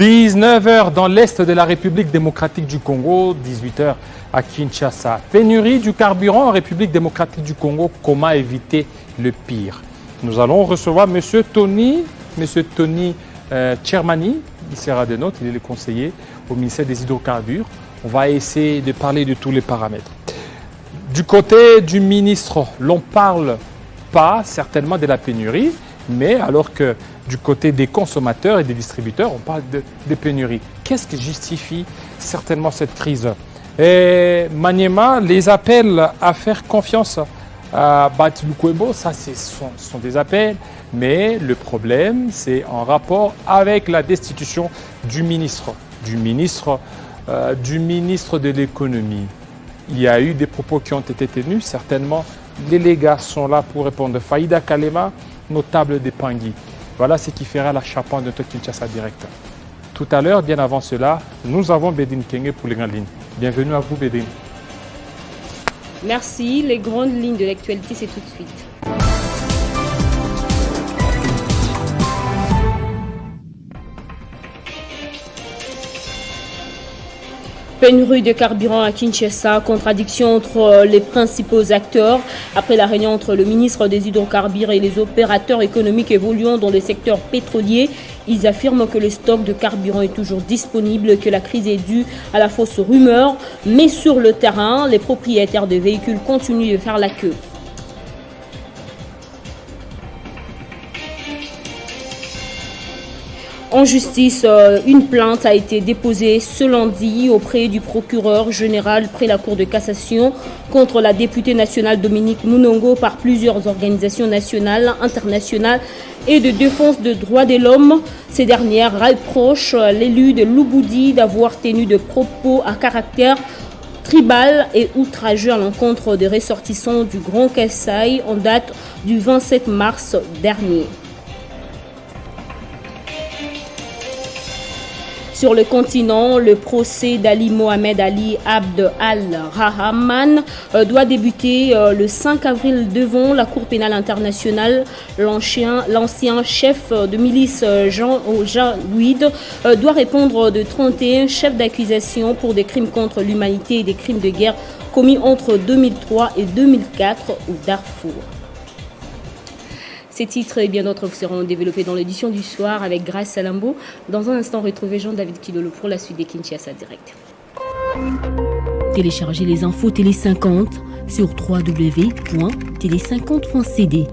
19 heures dans l'est de la République démocratique du Congo, 18 heures à Kinshasa. Pénurie du carburant en République démocratique du Congo, comment éviter le pire? Nous allons recevoir M. Tony Tchermani, il sera des nôtres, il est le conseiller au ministère des hydrocarbures. On va essayer de parler de tous les paramètres. Du côté du ministre, l'on ne parle pas certainement de la pénurie, mais alors que du côté des consommateurs et des distributeurs, on parle de pénurie. Qu'est-ce qui justifie certainement cette crise? Et Maniema, les appels à faire confiance à Bat Lukwebo, ça ce sont des appels, mais le problème c'est en rapport avec la destitution du ministre de l'économie. Il y a eu des propos qui ont été tenus, certainement les légas sont là pour répondre. Faïda Kalema, notable des Pangui. Voilà ce qui fera la charpente de Kinshasa Direct. Tout à l'heure, bien avant cela, nous avons Bédine Kenge pour les grandes lignes. Bienvenue à vous, Bédine. Merci. Les grandes lignes de l'actualité, c'est tout de suite. Pénurie de carburant à Kinshasa, contradiction entre les principaux acteurs. Après la réunion entre le ministre des hydrocarbures et les opérateurs économiques évoluant dans le secteur pétrolier, ils affirment que le stock de carburant est toujours disponible, que la crise est due à la fausse rumeur. Mais sur le terrain, les propriétaires de véhicules continuent de faire la queue. En justice, une plainte a été déposée ce lundi auprès du procureur général près la Cour de cassation contre la députée nationale Dominique Munongo par plusieurs organisations nationales, internationales et de défense des droits de l'homme. Ces dernières reprochent l'élu de Louboudi d'avoir tenu de propos à caractère tribal et outrageux à l'encontre des ressortissants du Grand Kasaï en date du 27 mars dernier. Sur le continent, le procès d'Ali Mohamed Ali Abd al-Rahman doit débuter le 5 avril devant la Cour pénale internationale. L'ancien chef de milice Jean Louid doit répondre de 31 chefs d'accusation pour des crimes contre l'humanité et des crimes de guerre commis entre 2003 et 2004 au Darfour. Ces titres et bien d'autres seront développés dans l'édition du soir avec Grace Salambo. Dans un instant, retrouvez Jean-David Kilolo pour la suite des Kinshasa Direct. Téléchargez les infos Télé 50 sur www.télé50.cd.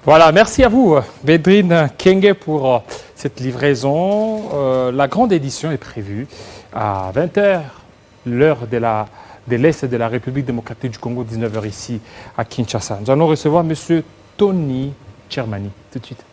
Voilà, merci à vous, Bédrine Kenge, pour cette livraison. La grande édition est prévue à 20h, l'heure de l'Est de la République démocratique du Congo, 19h ici à Kinshasa. Nous allons recevoir M. Tony Tchermani tout de suite.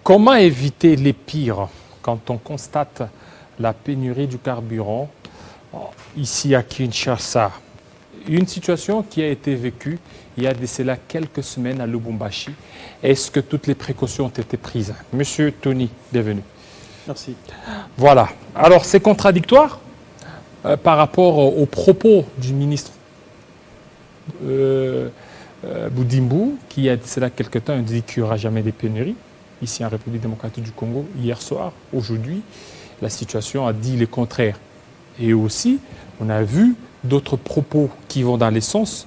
Comment éviter les pires quand on constate la pénurie du carburant ici à Kinshasa? Une situation qui a été vécue il y a de cela quelques semaines à Lubumbashi. Est-ce que toutes les précautions ont été prises? Monsieur Tony, bienvenue. Merci. Voilà. Alors, c'est contradictoire par rapport aux propos du ministre Boudimbu, qui il y a de cela quelques temps a dit qu'il n'y aura jamais de pénurie ici en République démocratique du Congo. Hier soir, aujourd'hui, la situation a dit le contraire. Et aussi, on a vu d'autres propos qui vont dans le sens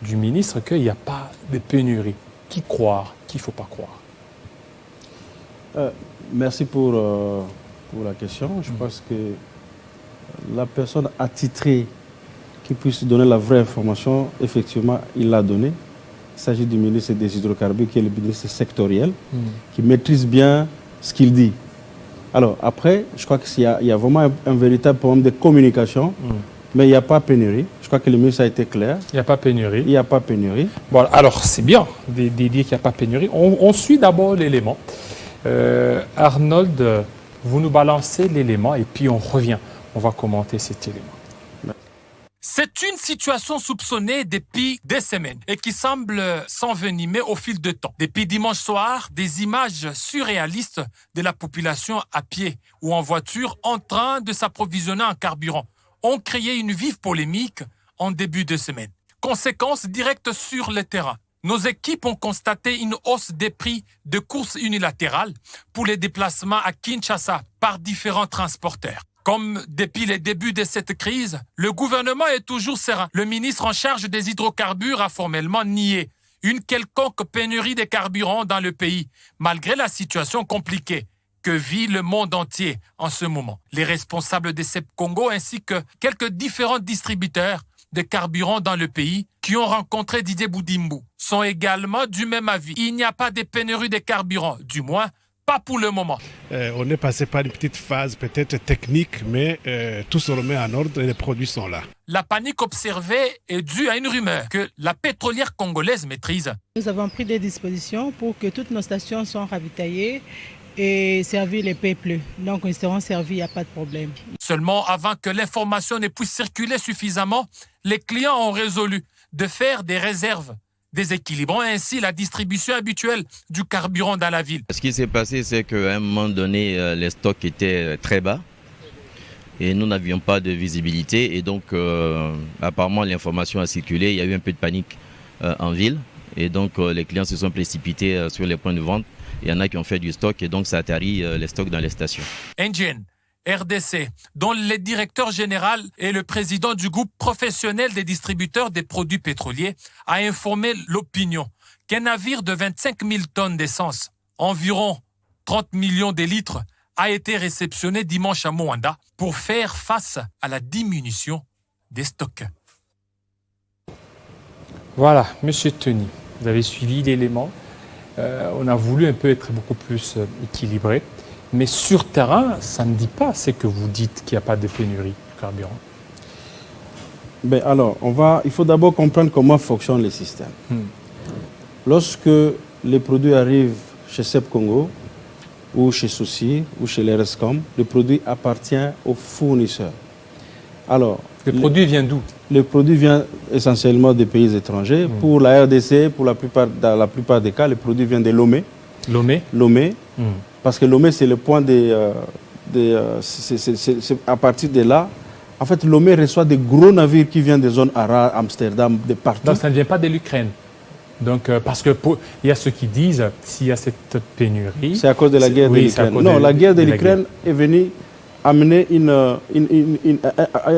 du ministre qu'il n'y a pas de pénurie. Qui croire, qui ne faut pas croire? Merci pour la question. Je pense que la personne attitrée qui puisse donner la vraie information, effectivement, il l'a donnée. Il s'agit du ministre des Hydrocarbures, qui est le ministre sectoriel, qui maîtrise bien ce qu'il dit. Alors, après, je crois qu'il y a vraiment un véritable problème de communication, mais il n'y a pas pénurie. Je crois que le ministre a été clair. Il n'y a pas pénurie. Il n'y a pas pénurie. Bon, alors, c'est bien de dire qu'il n'y a pas pénurie. On suit d'abord l'élément. Arnold, vous nous balancez l'élément et puis on revient. On va commenter cet élément. C'est une situation soupçonnée depuis des semaines et qui semble s'envenimer au fil de temps. Depuis dimanche soir, des images surréalistes de la population à pied ou en voiture en train de s'approvisionner en carburant ont créé une vive polémique en début de semaine. Conséquences directes sur le terrain. Nos équipes ont constaté une hausse des prix de courses unilatérales pour les déplacements à Kinshasa par différents transporteurs. Comme depuis le début de cette crise, le gouvernement est toujours serein. Le ministre en charge des hydrocarbures a formellement nié une quelconque pénurie de carburant dans le pays, malgré la situation compliquée que vit le monde entier en ce moment. Les responsables de CEP Congo ainsi que quelques différents distributeurs de carburant dans le pays qui ont rencontré Didier Boudimbu sont également du même avis. Il n'y a pas de pénurie de carburant, du moins pas pour le moment. On est passé par une petite phase peut-être technique, mais tout se remet en ordre et les produits sont là. La panique observée est due à une rumeur que la pétrolière congolaise maîtrise. Nous avons pris des dispositions pour que toutes nos stations soient ravitaillées et servir les peuples. Donc, nous serons servis, il n'y a pas de problème. Seulement, avant que l'information ne puisse circuler suffisamment, les clients ont résolu de faire des réserves, déséquilibrant ainsi la distribution habituelle du carburant dans la ville. Ce qui s'est passé, c'est qu'à un moment donné, les stocks étaient très bas et nous n'avions pas de visibilité. Et donc, apparemment, l'information a circulé. Il y a eu un peu de panique en ville. Et donc, les clients se sont précipités sur les points de vente. Il y en a qui ont fait du stock et donc ça a tari les stocks dans les stations. Engen, RDC, dont le directeur général et le président du groupe professionnel des distributeurs des produits pétroliers, a informé l'opinion qu'un navire de 25 000 tonnes d'essence, environ 30 millions de litres, a été réceptionné dimanche à Moanda pour faire face à la diminution des stocks. Voilà, Monsieur Tony, vous avez suivi l'élément. On a voulu un peu être beaucoup plus équilibré. Mais sur terrain, ça ne dit pas ce que vous dites qu'il n'y a pas de pénurie de carburant. Ben alors, il faut d'abord comprendre comment fonctionnent les systèmes. Lorsque les produits arrivent chez CEP Congo, ou chez Souci, ou chez les RESCOM, le produit appartient au fournisseur. Alors, le produit vient d'où? Le produit vient essentiellement des pays étrangers. Pour la RDC, dans la plupart des cas, le produit vient de Lomé. Lomé. Parce que Lomé, c'est le point c'est à partir de là. En fait, Lomé reçoit des gros navires qui viennent des zones arabes, Amsterdam, de partout. Donc, ça ne vient pas de l'Ukraine. Donc, parce que il y a ceux qui disent s'il y a cette pénurie. C'est à cause de la guerre de l'Ukraine. Non, la guerre de l'Ukraine est venue est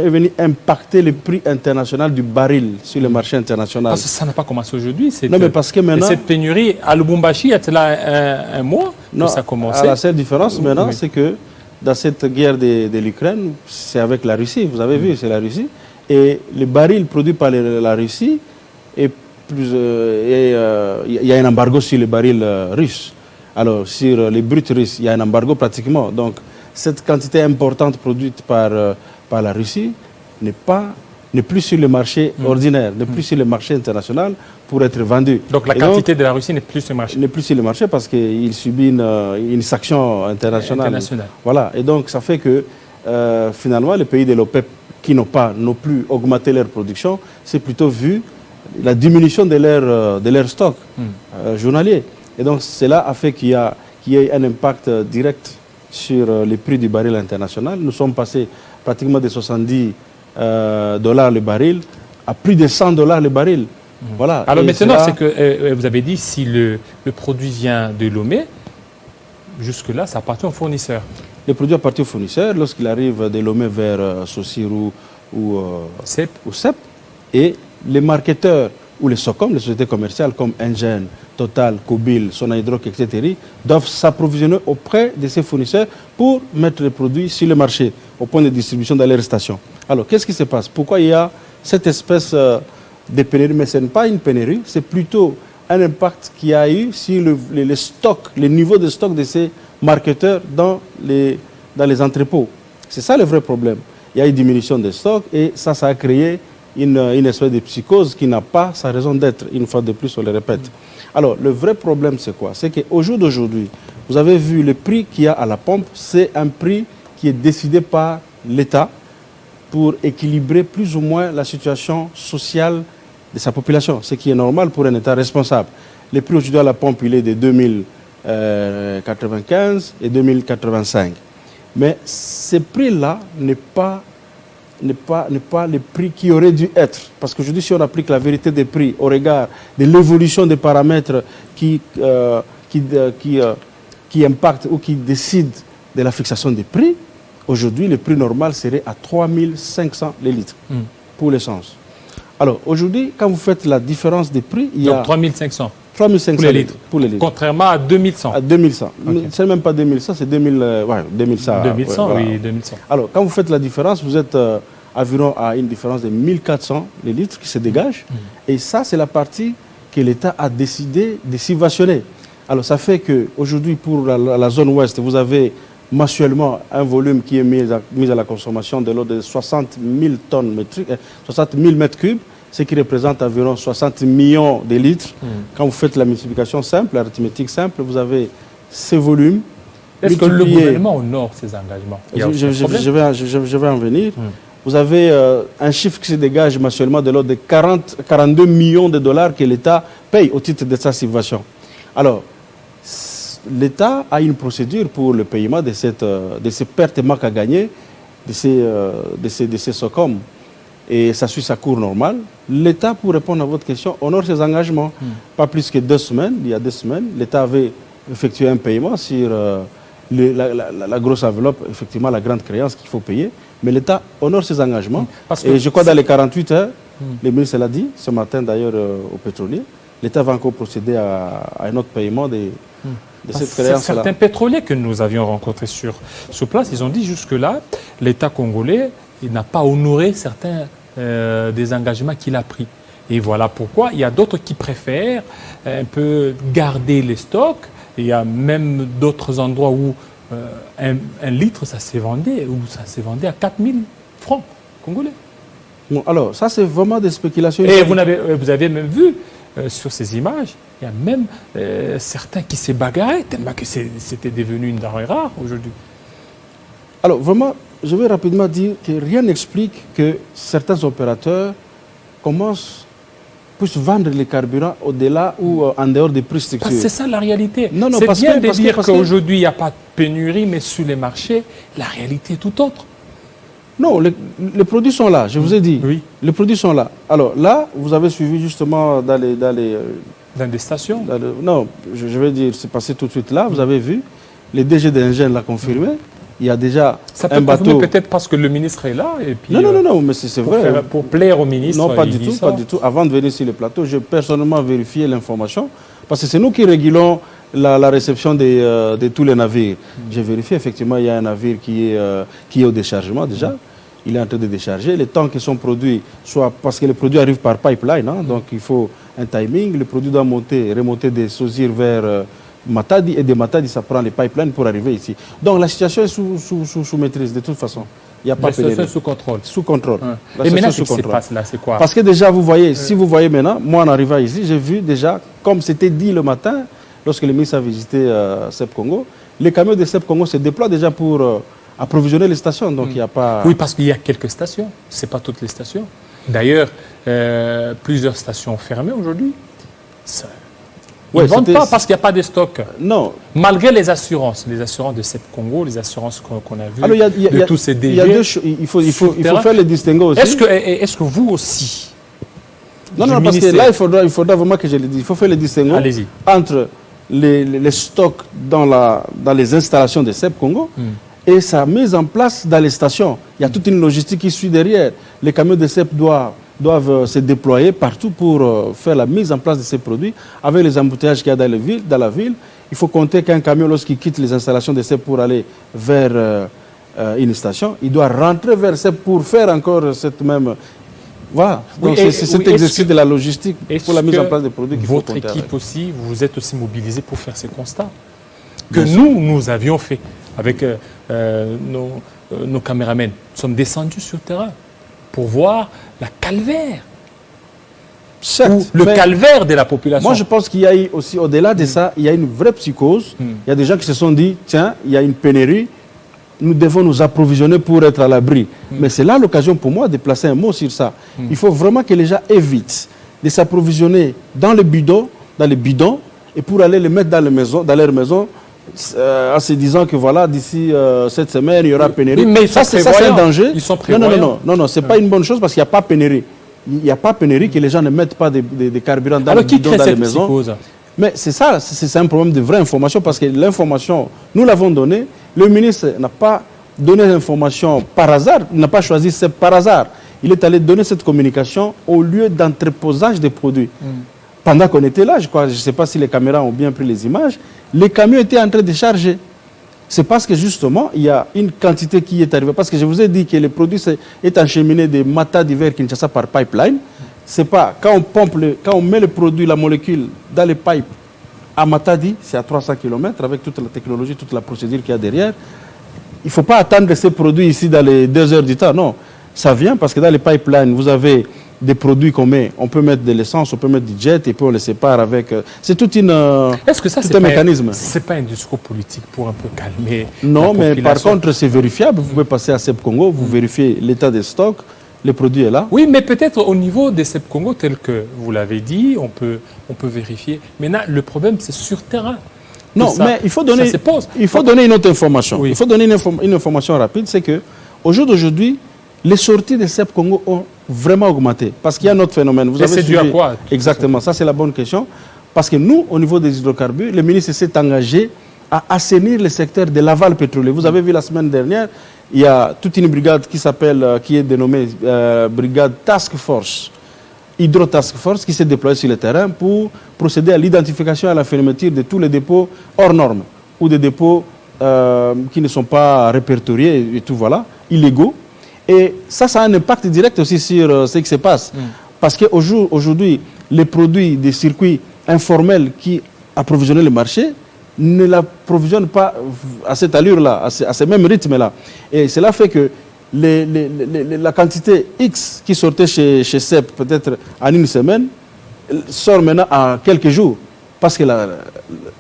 venu impacter le prix international du baril sur le marché international. Parce que ça n'a pas commencé aujourd'hui. Non, mais parce que maintenant... Cette pénurie, à Lubumbashi, il y a un mois que ça a commencé. La seule différence maintenant, c'est que dans cette guerre de l'Ukraine, c'est avec la Russie, vous avez vu, c'est la Russie. Et le baril produit par la Russie, il y a un embargo sur les barils russes. Alors, sur les bruts russes, il y a un embargo pratiquement. Donc, cette quantité importante produite par la Russie n'est pas n'est plus sur le marché ordinaire, n'est plus sur le marché international pour être vendu. Donc la quantité de la Russie n'est plus sur le marché. N'est plus sur le marché parce qu'il subit une sanction internationale. Voilà. Et donc ça fait que finalement les pays de l'OPEP qui n'ont pas non plus augmenté leur production, c'est plutôt vu la diminution de leur stock journalier. Et donc cela a fait qu'il y a un impact direct sur les prix du baril international. Nous sommes passés pratiquement de 70 dollars le baril à plus de 100 dollars le baril. Voilà. Alors maintenant, c'est que vous avez dit si le produit vient de Lomé, jusque-là, ça appartient aux fournisseurs. Le produit appartient aux fournisseurs lorsqu'il arrive de Lomé vers Saussure ou CEP. Et les marketeurs ou les SOCOM, les sociétés commerciales comme Engen, Total, Cobil, Sonaïdroc, etc., doivent s'approvisionner auprès de ces fournisseurs pour mettre les produits sur le marché, au point de distribution dans les stations. Alors, qu'est-ce qui se passe? Pourquoi il y a cette espèce de pénurie? Mais ce n'est pas une pénurie, c'est plutôt un impact qu'il y a eu sur les stocks, le niveau de stock de ces marketeurs dans les entrepôts. C'est ça le vrai problème. Il y a une diminution des stocks et ça a créé une espèce de psychose qui n'a pas sa raison d'être. Une fois de plus, on le répète. Alors, le vrai problème, c'est quoi? C'est qu'au jour d'aujourd'hui, vous avez vu le prix qu'il y a à la pompe, c'est un prix qui est décidé par l'État pour équilibrer plus ou moins la situation sociale de sa population, ce qui est normal pour un État responsable. Le prix aujourd'hui à la pompe, il est de 2095 et 2085. Mais ce prix-là n'est pas le prix qui aurait dû être. Parce qu'aujourd'hui, si on applique la vérité des prix au regard de l'évolution des paramètres qui impactent ou qui décident de la fixation des prix, aujourd'hui, le prix normal serait à 3500 les litres pour l'essence. Alors, aujourd'hui, quand vous faites la différence des prix, il y a... Donc 3500 3500 pour les litres. Contrairement à 2100. À 2100. Okay. C'est même pas 2100, c'est 2100. 2100, voilà. Oui, 2100. Alors, quand vous faites la différence, vous êtes environ à une différence de 1400 les litres qui se dégagent. Et ça, c'est la partie que l'État a décidé de subventionner. Alors, ça fait qu'aujourd'hui, pour la zone ouest, vous avez mensuellement un volume qui est mis à la consommation de l'ordre de 60 000 tonnes métriques, 60 000 mètres cubes, ce qui représente environ 60 millions de litres. Quand vous faites la multiplication simple, l'arithmétique simple, vous avez ces volumes. Est-ce que le gouvernement honore ses engagements? Je vais en venir. Vous avez un chiffre qui se dégage mensuellement de l'ordre de 42 millions de dollars que l'État paye au titre de sa subvention. Alors, l'État a une procédure pour le paiement de ces pertes et manques à gagner de ces SOCOM. Et ça suit sa cour normale. L'État, pour répondre à votre question, honore ses engagements. Pas plus que 2 semaines, il y a 2 semaines, l'État avait effectué un paiement sur la grosse enveloppe, effectivement la grande créance qu'il faut payer. Mais l'État honore ses engagements. Et je crois dans les 48 heures, le ministre l'a dit, ce matin d'ailleurs au pétrolier, l'État va encore procéder à un autre paiement de cette créance-là. Certains pétroliers que nous avions rencontrés sur place, ils ont dit jusque-là, l'État congolais, il n'a pas honoré certains des engagements qu'il a pris. Et voilà pourquoi il y a d'autres qui préfèrent un peu garder les stocks. Il y a même d'autres endroits où un litre, ça s'est vendu à 4000 francs congolais. Bon, alors, ça, c'est vraiment des spéculations. Et vous avez même vu sur ces images, il y a même certains qui s'est bagarré, tellement que c'était devenu une denrée rare aujourd'hui. Alors, vraiment, je vais rapidement dire que rien n'explique que certains opérateurs puissent vendre les carburants au-delà ou en dehors des prix structurés. C'est ça la réalité. C'est bien de dire qu'aujourd'hui, il n'y a pas de pénurie, mais sur les marchés, la réalité est tout autre. Non, les produits sont là, je vous ai dit. Oui. Les produits sont là. Alors là, vous avez suivi justement dans des stations non, je vais dire, c'est passé tout de suite là, vous avez vu, les DG d'Engen l'a confirmé. Il y a déjà un bateau. Peut-être parce que le ministre est là et puis. Non, mais c'est vrai. Pour plaire au ministre. Non, pas du tout. Avant de venir sur le plateau, j'ai personnellement vérifié l'information parce que c'est nous qui régulons la réception de tous les navires. J'ai vérifié, effectivement, il y a un navire qui est au déchargement déjà. Il est en train de décharger. Les temps qui sont produits, soit parce que les produits arrivent par pipeline, donc il faut un timing. Le produit doit remonter des Saussure vers Matadi, et de Matadi, ça prend les pipelines pour arriver ici. Donc la situation est sous maîtrise, de toute façon. il n'y a pas La situation pénurie. est sous contrôle. Sous contrôle. Hein. La Et maintenant, situation ce qui sous se contrôle. passe là, c'est quoi? Parce que déjà, vous voyez, si vous voyez maintenant, moi en arrivant ici, j'ai vu déjà, comme c'était dit le matin, lorsque le ministre a visité CEP Congo, les camions de CEP Congo se déploient déjà pour approvisionner les stations. Donc il n'y a pas... Oui, parce qu'il y a quelques stations. Ce n'est pas toutes les stations. D'ailleurs, plusieurs stations fermées aujourd'hui. Ils ne vendent pas parce qu'il n'y a pas de stock. Non. Malgré les assurances de CEP Congo, les assurances qu'on a vues, Alors, de tous ces DG. Il y a deux choses. Il faut faire le distinguo aussi. Est-ce que vous aussi... Non, non, parce que là, il faudra vraiment que je le dise. Il faut faire le distinguo entre les stocks dans les installations de CEP Congo et sa mise en place dans les stations. Il y a toute une logistique qui suit derrière. Les camions de CEP doivent se déployer partout pour faire la mise en place de ces produits. Avec les embouteillages qu'il y a dans la ville, il faut compter qu'un camion, lorsqu'il quitte les installations de CEP pour aller vers une station, il doit rentrer vers CEP pour faire encore cette même... Voilà, donc c'est cet exercice de la logistique pour la mise en place des produits qu'il faut compter. Votre équipe aussi, vous êtes aussi mobilisé pour faire ces constats que nous avions fait avec nos caméramens. Nous sommes descendus sur le terrain pour voir la calvaire. Certes, le calvaire de la population. Moi, je pense qu'il y a eu aussi, au-delà de ça, il y a une vraie psychose. Il y a des gens qui se sont dit, tiens, il y a une pénurie, nous devons nous approvisionner pour être à l'abri. Mais c'est là l'occasion pour moi de placer un mot sur ça. Il faut vraiment que les gens évitent de s'approvisionner dans les bidons, et pour aller les mettre dans leur maison, en se disant que voilà, d'ici cette semaine, il y aura pénurie. Mais ça, c'est un danger. Ils sont prévoyants. Non, c'est pas une bonne chose parce qu'il n'y a pas pénurie. Il n'y a pas pénurie que les gens ne mettent pas de carburant dans les bidons, dans les maisons. Psychose? Mais c'est ça, c'est un problème de vraie information parce que l'information, nous l'avons donnée. Le ministre n'a pas donné l'information par hasard, il n'a pas choisi CEP par hasard. Il est allé donner cette communication au lieu d'entreposage des produits. Pendant qu'on était là, je ne sais pas si les caméras ont bien pris les images, les camions étaient en train de charger. C'est parce que justement, il y a une quantité qui est arrivée. Parce que je vous ai dit que le produit est acheminé de Matadi vers Kinshasa par pipeline. C'est pas quand on met le produit, la molécule dans les pipes à Matadi, c'est à 300 km avec toute la technologie, toute la procédure qu'il y a derrière. Il ne faut pas attendre ces produits ici dans les 2 heures du temps. Non, ça vient parce que dans les pipelines, vous avez des produits qu'on met. On peut mettre de l'essence, on peut mettre du jet et puis on les sépare avec... C'est toute une... Est-ce que ça, c'est un mécanisme? Ce n'est pas un discours politique pour un peu calmer non, mais par contre, c'est vérifiable. Vous pouvez passer à CEP Congo, vous vérifiez l'état des stocks. Le produit est là. Oui, mais peut-être au niveau des CEP Congo, tel que vous l'avez dit, on peut vérifier. Maintenant, le problème, c'est sur terrain. Non, mais il faut donner une autre information. Oui. Il faut donner une information rapide, c'est que au jour d'aujourd'hui, les sorties des CEP Congo ont vraiment augmenté. Parce qu'il y a un autre phénomène. Vous avez dû à quoi? Exactement, ça c'est la bonne question. Parce que nous, au niveau des hydrocarbures, le ministre s'est engagé à assainir le secteur de l'aval pétrolier. Vous avez vu la semaine dernière, il y a toute une brigade qui est dénommée brigade Task Force, Hydro Task Force, qui s'est déployée sur le terrain pour procéder à l'identification et à la fermeture de tous les dépôts hors normes ou des dépôts qui ne sont pas répertoriés et tout, voilà, illégaux. Et ça a un impact direct aussi sur ce qui se passe. Parce qu'aujourd'hui, les produits des circuits informels qui approvisionnaient le marché ne l'approvisionnent pas à cette allure-là, à ce même rythme-là. Et cela fait que la quantité X qui sortait chez CEP, peut-être en une semaine, sort maintenant en quelques jours. Parce qu'il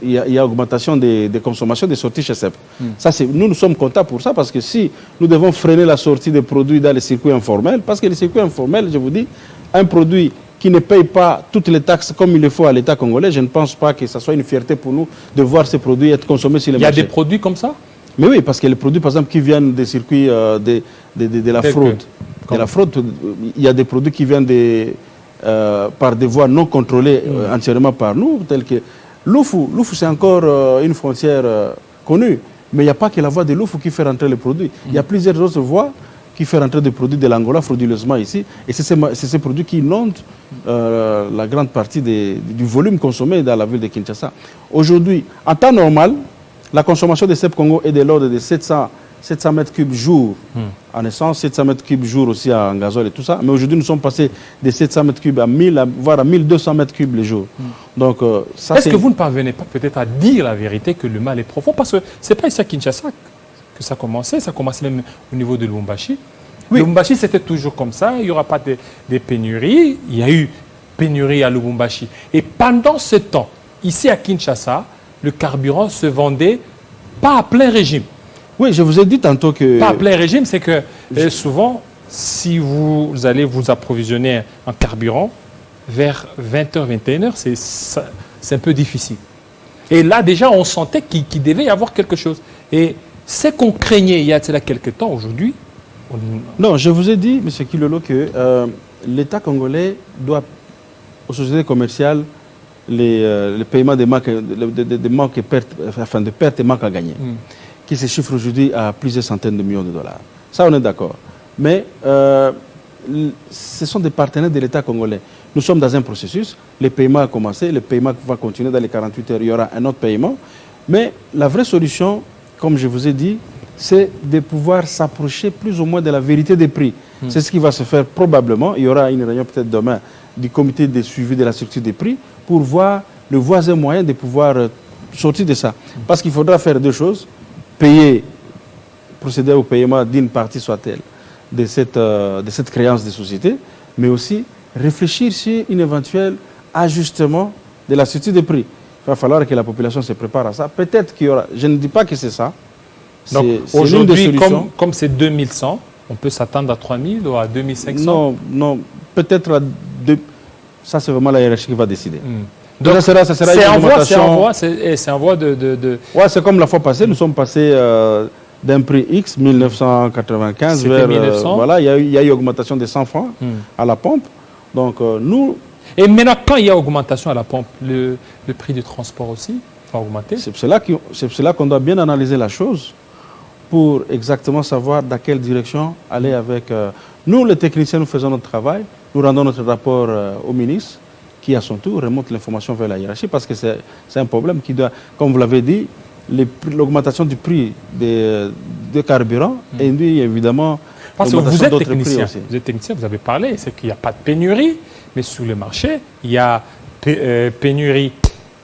y a augmentation des consommations des sorties chez CEP. Ça, nous sommes contents pour ça, parce que si nous devons freiner la sortie des produits dans les circuits informels, parce que les circuits informels, je vous dis, un produit qui ne paye pas toutes les taxes comme il le faut à l'État congolais, je ne pense pas que ce soit une fierté pour nous de voir ces produits être consommés sur les marchés. Il y a des produits comme ça? Mais oui, parce que les produits, par exemple, qui viennent des circuits de la fraude. De la fraude, il y a des produits qui viennent par des voies non contrôlées entièrement par nous, telles que l'Oufou. L'Oufou, c'est encore une frontière connue, mais il n'y a pas que la voie de l'Oufou qui fait rentrer les produits. Il y a plusieurs autres voies qui font rentrer des produits de l'Angola frauduleusement ici, et c'est ces produits qui inondent la grande partie du volume consommé dans la ville de Kinshasa. Aujourd'hui, en temps normal, la consommation de CEP Congo est de l'ordre de 700 mètres cubes jour en essence, 700 mètres cubes jour aussi en gazole et tout ça. Mais aujourd'hui, nous sommes passés de 700 mètres cubes à 1000, voire à 1200 mètres cubes les jours. Donc, est-ce que vous ne parvenez pas peut-être à dire la vérité que le mal est profond? Parce que ce n'est pas ici à Kinshasa que ça commençait. Ça commençait même au niveau de Lubumbashi. Oui. Lubumbashi, c'était toujours comme ça. Il n'y aura pas de pénurie. Il y a eu pénurie à Lubumbashi. Et pendant ce temps, ici à Kinshasa, le carburant se vendait pas à plein régime. Oui, je vous ai dit tantôt que... Pas à plein régime, c'est que souvent, si vous allez vous approvisionner en carburant, vers 20h, 21h, c'est un peu difficile. Et là, déjà, on sentait qu'il devait y avoir quelque chose. Et ce qu'on craignait il y a quelques temps, aujourd'hui... Non, je vous ai dit, M. Kilolo, que l'État congolais doit, aux sociétés commerciales, les paiements des manques et pertes, enfin de pertes et manques à gagner, qui se chiffrent aujourd'hui à plusieurs centaines de millions de dollars. Ça, on est d'accord. Mais ce sont des partenaires de l'État congolais. Nous sommes dans un processus. Le paiement a commencé, le paiement va continuer dans les 48 heures. Il y aura un autre paiement. Mais la vraie solution, comme je vous ai dit, c'est de pouvoir s'approcher plus ou moins de la vérité des prix. C'est ce qui va se faire probablement. Il y aura une réunion peut-être demain du comité de suivi de la structure des prix pour voir le voisin moyen de pouvoir sortir de ça. Parce qu'il faudra faire deux choses. Procéder au paiement d'une partie soit-elle de cette créance des sociétés, mais aussi réfléchir sur un éventuel ajustement de la structure des prix. Il va falloir que la population se prépare à ça. Peut-être qu'il y aura... Je ne dis pas que c'est ça. Donc aujourd'hui, comme c'est 2100, on peut s'attendre à 3000 ou à 2500? Non, peut-être à 2... Ça, c'est vraiment la hiérarchie qui va décider. Donc, ça sera une augmentation... C'est en voie de... Ouais, c'est comme la fois passée. Nous sommes passés d'un prix X, 1995, vers... 1900. Voilà, il y a eu augmentation de 100 francs à la pompe. Donc, nous... Et maintenant, quand il y a augmentation à la pompe, le prix du transport aussi va augmenter? C'est cela qu'on doit bien analyser la chose pour exactement savoir dans quelle direction aller avec... Nous, les techniciens, nous faisons notre travail. Nous rendons notre rapport au ministre, qui à son tour remonte l'information vers la hiérarchie, parce que c'est un problème qui doit, comme vous l'avez dit, l'augmentation du prix des carburants induit évidemment parce que vous êtes technicien, vous avez parlé, c'est qu'il n'y a pas de pénurie, mais sur le marché, il y a pénurie.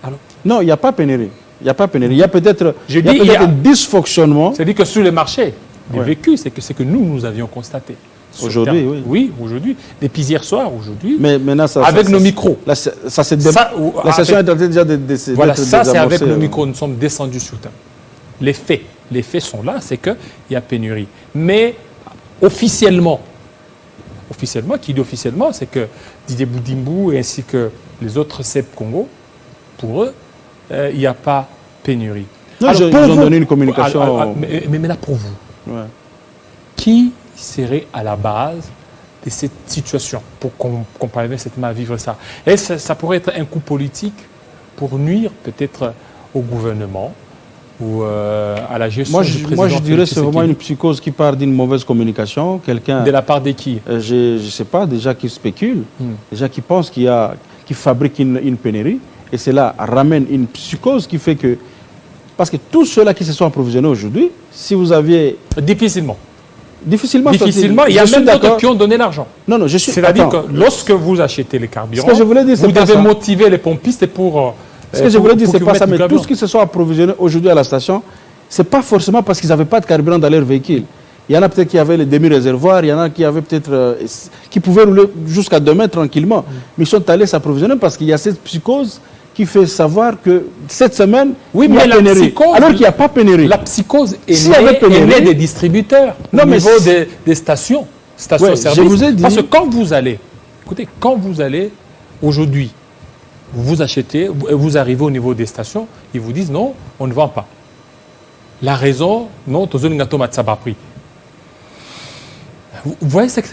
Alors, non, il n'y a pas pénurie. Il n'y a pas pénurie. Il y a peut-être un dysfonctionnement. C'est-à-dire que sur le marché, le vécu, c'est que nous avions constaté. Aujourd'hui, oui. Oui, aujourd'hui. Depuis hier soir, aujourd'hui. Mais maintenant, avec nos micros. La session est déjà de voilà, ça, c'est avec nos micros. Nous sommes descendus sur terre. Les faits sont là, c'est qu'il y a pénurie. Mais officiellement, qui dit officiellement, c'est que Didier Boudimbu ainsi que les autres CEP Congo, pour eux, il n'y a pas pénurie. Non, ils ont donné une communication. Mais maintenant, pour vous, qui serait à la base de cette situation pour qu'on parvienne à vivre ça? Et ça pourrait être un coup politique pour nuire peut-être au gouvernement ou à la gestion du président? Moi, je dirais que c'est vraiment une psychose qui part d'une mauvaise communication. Quelqu'un... De la part de qui? Je ne sais pas, déjà qui spécule, déjà qui pense qui fabrique une pénurie. Et cela ramène une psychose qui fait que... Parce que tous ceux-là qui se sont approvisionnés aujourd'hui, si vous aviez... Difficilement. Difficilement. Il y a même d'autres qui ont donné l'argent. Non, je suis... C'est-à-dire que lorsque vous achetez les carburants, vous devez motiver les pompistes pour... Ce que je voulais dire, c'est pas ça, mais tous ceux qui se sont approvisionnés aujourd'hui à la station, c'est pas forcément parce qu'ils n'avaient pas de carburant dans leur véhicule. Il y en a peut-être qui avaient les demi-réservoirs, il y en a qui avaient peut-être... qui pouvaient rouler jusqu'à demain tranquillement. Mais ils sont allés s'approvisionner parce qu'il y a cette psychose qui fait savoir que cette semaine, il y a pénurie. Alors qu'il n'y a pas pénurie. La psychose est née des distributeurs, au niveau des stations-service. Je vous ai dit... Parce que quand vous allez aujourd'hui, vous achetez, vous arrivez au niveau des stations, ils vous disent non, on ne vend pas. La raison, non, tu as un prix. Vous voyez ce que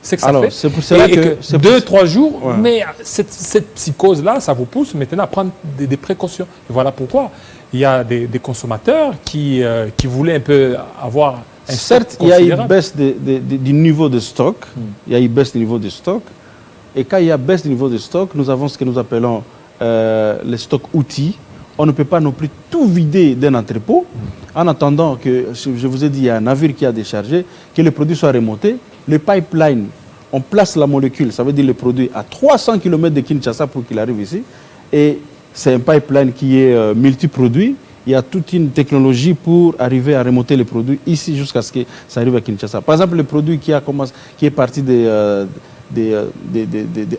ça alors, fait? C'est pour cela que 2-3 jours, mais cette psychose-là, ça vous pousse maintenant à prendre des précautions. Et voilà pourquoi il y a des consommateurs qui voulaient un peu avoir un certes, il y a une baisse du niveau de stock. Il y a une baisse du niveau de stock. Et quand il y a baisse du niveau de stock, nous avons ce que nous appelons les stocks outils. On ne peut pas non plus tout vider d'un entrepôt en attendant que, je vous ai dit, il y a un navire qui a déchargé, que le produit soit remonté. Le pipeline, on place la molécule, ça veut dire le produit, à 300 km de Kinshasa pour qu'il arrive ici. Et c'est un pipeline qui est multiproduit. il y a toute une technologie pour arriver à remonter les produits ici jusqu'à ce que ça arrive à Kinshasa. Par exemple, le produit qui est parti des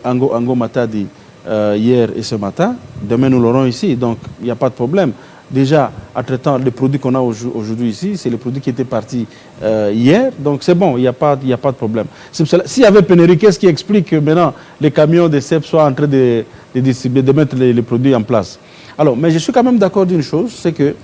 Ango Matadi hier et ce matin, demain nous l'aurons ici, donc il n'y a pas de problème. Déjà, en traitant les produits qu'on a aujourd'hui ici, c'est les produits qui étaient partis hier, donc c'est bon, il n'y a pas de problème. S'il y avait pénurie, qu'est-ce qui explique que maintenant les camions de CEP soient en train de distribuer, de mettre les produits en place? Alors, mais je suis quand même d'accord d'une chose, c'est que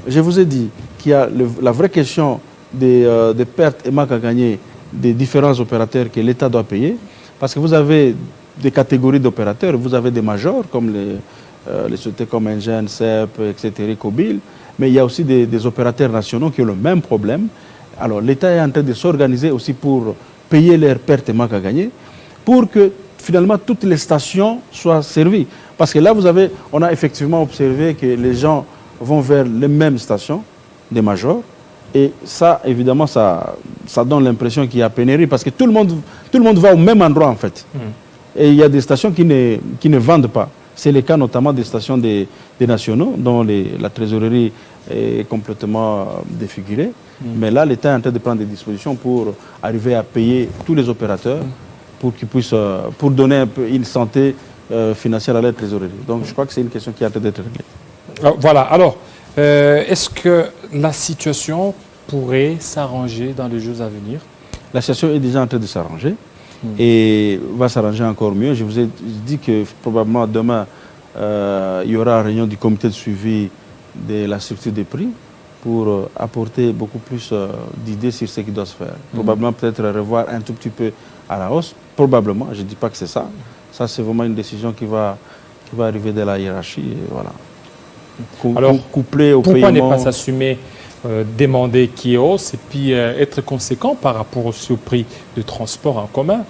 je vous ai dit qu'il y a la vraie question des pertes et manques à gagner des différents opérateurs que l'État doit payer, parce que vous avez des catégories d'opérateurs, vous avez des majors comme les sociétés comme Engen, CEP, etc., Cobil, mais il y a aussi des opérateurs nationaux qui ont le même problème. Alors l'État est en train de s'organiser aussi pour payer leurs pertes et manques à gagner, pour que finalement toutes les stations soient servies. Parce que là, on a effectivement observé que les gens vont vers les mêmes stations des majors, et ça, évidemment, ça donne l'impression qu'il y a pénurie, parce que tout le monde va au même endroit, en fait. Et il y a des stations qui ne vendent pas. C'est le cas notamment des stations des nationaux, dont la trésorerie est complètement défigurée. Mais là, l'État est en train de prendre des dispositions pour arriver à payer tous les opérateurs pour qu'ils puissent, pour donner un peu une santé financière à la trésorerie. Donc je crois que c'est une question qui est en train d'être réglée. Voilà, alors, est-ce que la situation pourrait s'arranger dans les jours à venir? La situation est déjà en train de s'arranger. Et va s'arranger encore mieux. Je vous ai dit que probablement demain, il y aura une réunion du comité de suivi de la structure des prix pour apporter beaucoup plus d'idées sur ce qui doit se faire. Probablement peut-être revoir un tout petit peu à la hausse. Probablement, je ne dis pas que c'est ça. Ça, c'est vraiment une décision qui va arriver de la hiérarchie. Et voilà. Alors, couplé au pourquoi paiement... ne pas s'assumer, demander qu'il y ait hausse et puis être conséquent par rapport aussi au prix de transport en commun?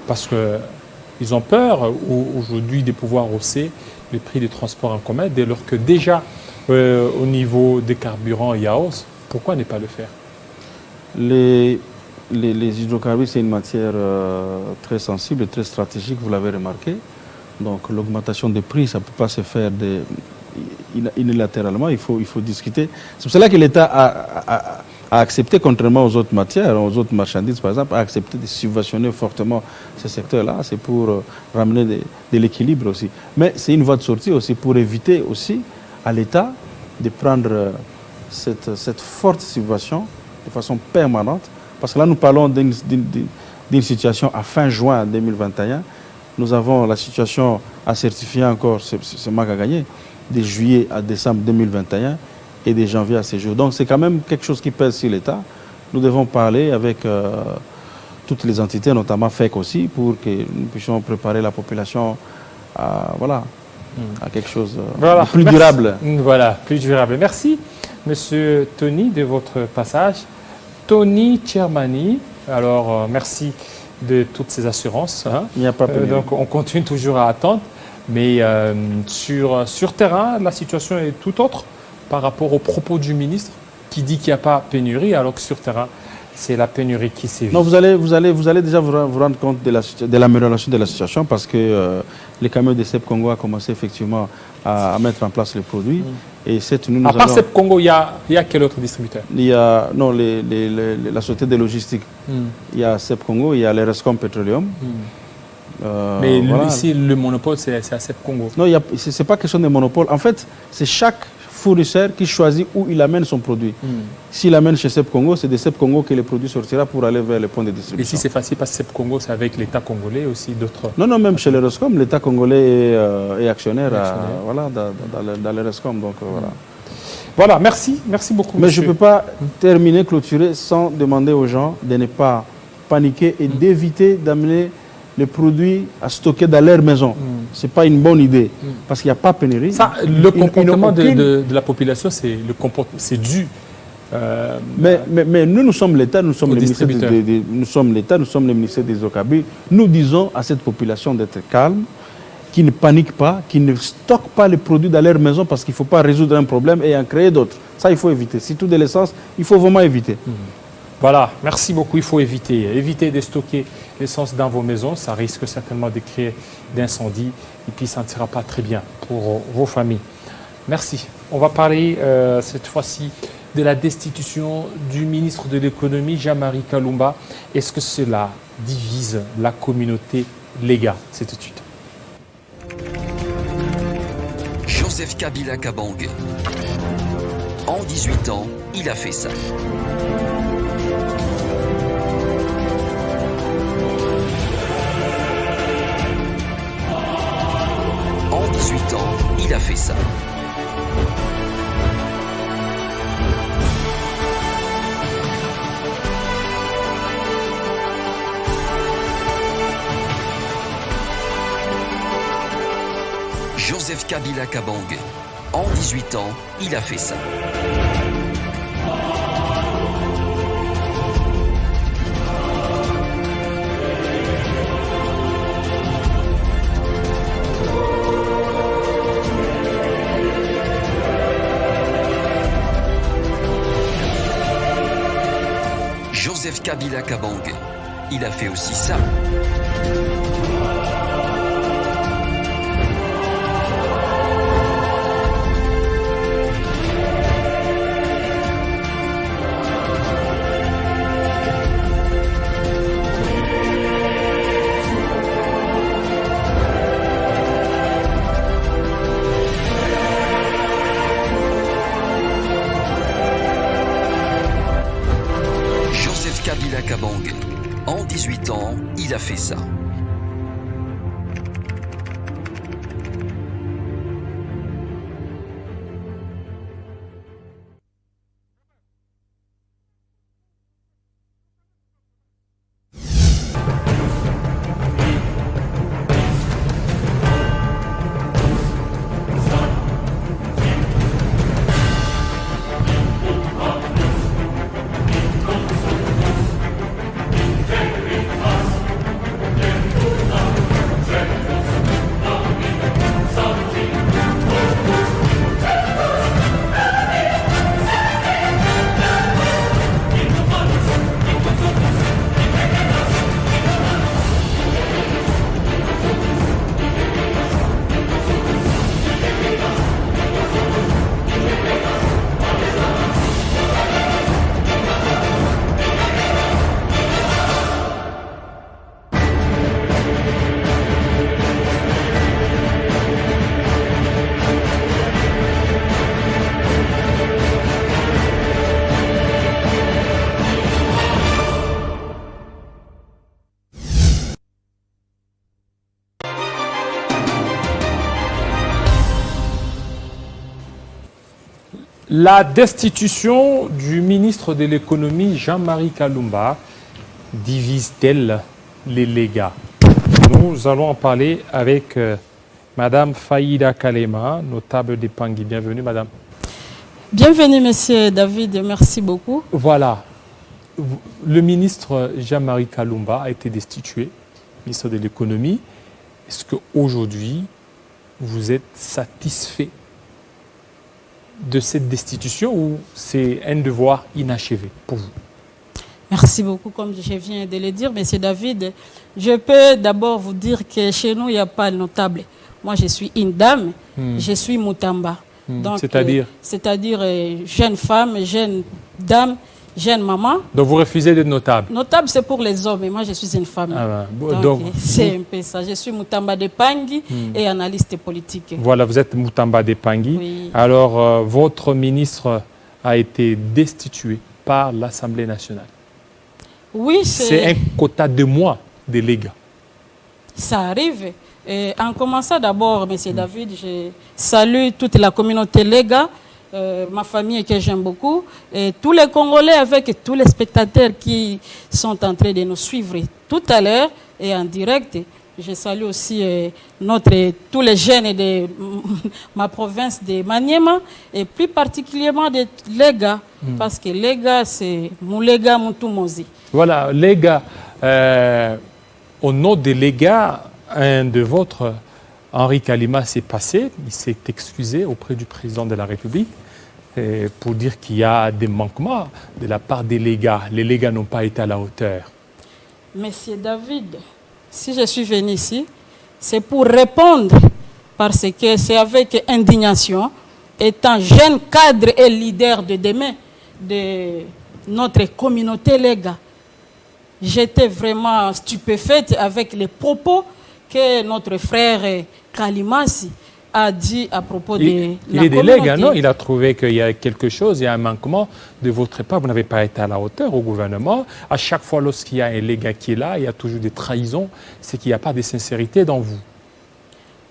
Parce qu'ils ont peur aujourd'hui de pouvoir hausser le prix des transports en commun dès lors que déjà au niveau des carburants il y a hausse. Pourquoi ne pas le faire? Les hydrocarbures, c'est une matière très sensible et très stratégique, vous l'avez remarqué. Donc l'augmentation des prix, ça ne peut pas se faire unilatéralement, il faut discuter. C'est pour cela que l'État a accepté, contrairement aux autres matières, aux autres marchandises par exemple, a accepté de subventionner fortement ce secteur-là. C'est pour ramener de l'équilibre aussi. Mais c'est une voie de sortie aussi pour éviter aussi à l'État de prendre cette forte subvention de façon permanente. Parce que là, nous parlons d'une situation à fin juin 2021. Nous avons la situation à certifier encore, ce manque à gagner, de juillet à décembre 2021 et de janvier à ce jour. Donc c'est quand même quelque chose qui pèse sur l'État. Nous devons parler avec toutes les entités, notamment FEC aussi, pour que nous puissions préparer la population à quelque chose de plus durable. Voilà, plus durable. Merci, Monsieur Tony, de votre passage. Tony Tchermani, alors merci de toutes ces assurances. Hein. Il n'y a pas de donc on continue toujours à attendre. Mais sur terrain, la situation est tout autre par rapport aux propos du ministre qui dit qu'il n'y a pas pénurie, alors que sur terrain, c'est la pénurie qui sévit. Non, vous allez déjà vous rendre compte de l'amélioration de la situation parce que les camions de CEP Congo a commencé effectivement à mettre en place les produits. Et à part CEP Congo, il y a quel autre distributeur? Il y a la société de logistique. Il y a CEP Congo, il y a l'Erescom Petroleum. Mais ici, le monopole, c'est à CEP Congo. Non, ce n'est pas question de monopole. En fait, c'est chaque fournisseur qui choisit où il amène son produit. S'il amène chez CEP Congo, c'est de CEP Congo que le produit sortira pour aller vers les points de distribution. Ici, c'est facile parce que CEP Congo, c'est avec l'État congolais aussi, d'autres... Non, même chez l'Erescom, l'État congolais est actionnaire, dans l'Erescom. Donc, voilà. Voilà, merci beaucoup. Mais je ne peux pas clôturer sans demander aux gens de ne pas paniquer et d'éviter d'amener les produits à stocker dans leur maison. Ce n'est pas une bonne idée, parce qu'il n'y a pas pénurie. Ça, le comportement de la population, c'est dû. Mais nous sommes l'État, nous sommes l'État, nous sommes les ministères des hydrocarbures. Nous disons à cette population d'être calme, qui ne panique pas, qui ne stocke pas les produits dans leur maison parce qu'il ne faut pas résoudre un problème et en créer d'autres. Ça, il faut éviter. Surtout de l'essence, il faut vraiment éviter. Voilà, merci beaucoup. Il faut éviter de stocker l'essence dans vos maisons. Ça risque certainement de créer d'incendies et puis ça ne sera pas très bien pour vos familles. Merci. On va parler cette fois-ci de la destitution du ministre de l'économie, Jean-Marie Kalumba. Est-ce que cela divise la communauté Lega? C'est tout de suite. Joseph Kabila Kabange. En 18 ans, il a fait ça. En 18 ans, il a fait ça. Joseph Kabila Kabange. En 18 ans, il a fait ça. Joseph Kabila Kabange. Il a fait aussi ça. Kabila Kabange. En 18 ans, il a fait ça. La destitution du ministre de l'économie, Jean-Marie Kalumba, divise-t-elle les Lega? Nous allons en parler avec Madame Faïda Kalema, notable des Pangui. Bienvenue, Madame. Bienvenue, Monsieur David. Merci beaucoup. Voilà. Le ministre Jean-Marie Kalumba a été destitué, ministre de l'économie. Est-ce qu'aujourd'hui, vous êtes satisfait de cette destitution ou c'est un devoir inachevé pour vous? Merci beaucoup, comme je viens de le dire, Monsieur David. Je peux d'abord vous dire que chez nous, il n'y a pas de notable. Moi, je suis une dame, je suis Mutamba. C'est-à-dire C'est-à-dire jeune femme, jeune dame, jeune maman. Donc vous refusez d'être notable? Notable, c'est pour les hommes, et moi, je suis une femme. Donc c'est un peu ça. Je suis Mutamba de Pangui et analyste politique. Voilà, vous êtes Mutamba de Pangui. Oui. Alors, votre ministre a été destitué par l'Assemblée nationale. Oui, c'est un quota de mois des Lega. Ça arrive. Et en commençant d'abord, M. David, je salue toute la communauté Lega, ma famille que j'aime beaucoup, et tous les Congolais avec tous les spectateurs qui sont en train de nous suivre tout à l'heure et en direct. Je salue aussi tous les jeunes de ma province de Maniema et plus particulièrement des Lega, parce que Lega, c'est mon Lega, mon tout mozi. Voilà, Lega, au nom des Lega, un de votre, Henri Kalima, s'est passé, il s'est excusé auprès du président de la République pour dire qu'il y a des manquements de la part des Lega. Les Lega n'ont pas été à la hauteur. Monsieur David, si je suis venu ici, c'est pour répondre, parce que c'est avec indignation étant jeune cadre et leader de demain de notre communauté Lega, j'étais vraiment stupéfaite avec les propos que notre frère Kalimasi a dit à propos de la communauté. Il est des Lega, non? Il a trouvé qu'il y a quelque chose, il y a un manquement de votre part. Vous n'avez pas été à la hauteur au gouvernement. À chaque fois, lorsqu'il y a un Lega qui est là, il y a toujours des trahisons. C'est qu'il n'y a pas de sincérité dans vous.